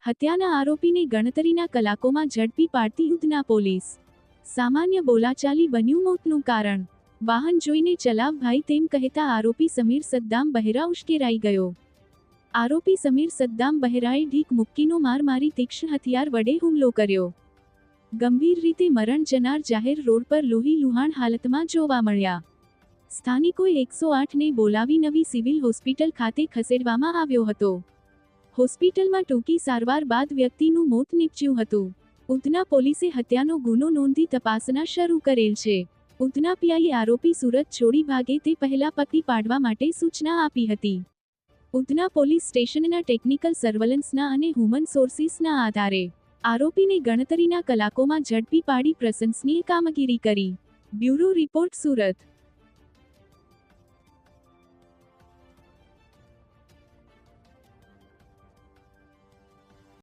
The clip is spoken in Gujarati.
હત્યાના આરોપીને ગણતરીના કલાકોમાં ઝડપી પાડતી ઉધના પોલીસ. સામાન્ય બોલાચાલી બન્યું મોતનું કારણ. વાહન જોઈને ચલાવ ભાઈ તેમ કહેતા આરોપી સમીર સદ્દામ બહેરા ઉશ્કેરાઈ ગયો. આરોપી સમીર સદ્દામ બહેરાએ ઢીક મુક્કીનો માર મારી તીક્ષ્ણ હથિયાર વડે હુમલો કર્યો. ગંભીર રીતે મરણ જનાર જાહેર રોડ પર લોહી લુહાણ હાલતમાં જોવા મળ્યા. સ્થાનિકોએ 108ને બોલાવી નવી સિવિલ હોસ્પિટલ ખાતે ખસેડવામાં આવ્યો હતો. હોસ્પિટલમાં ટૂંકી સારવાર બાદ વ્યક્તિનું મોત નીપજ્યું હતું. ઉધના પોલીસે હત્યાનો ગુનો નોંધી તપાસના શરૂ કરેલ છે. ઉધના પીઆઈએ આરોપી સુરત છોડી ભાગે તે પહેલા પકડી પાડવા માટે સૂચના આપી હતી. ઉધના પોલીસ સ્ટેશનના ટેકનિકલ સર્વેલન્સના અને હ્યુમન સોર્સિસના આધારે આરોપીને ગણતરીના કલાકોમાં ઝડપી પાડી પ્રશંસનીય કામગીરી કરી. Bureau report Surat.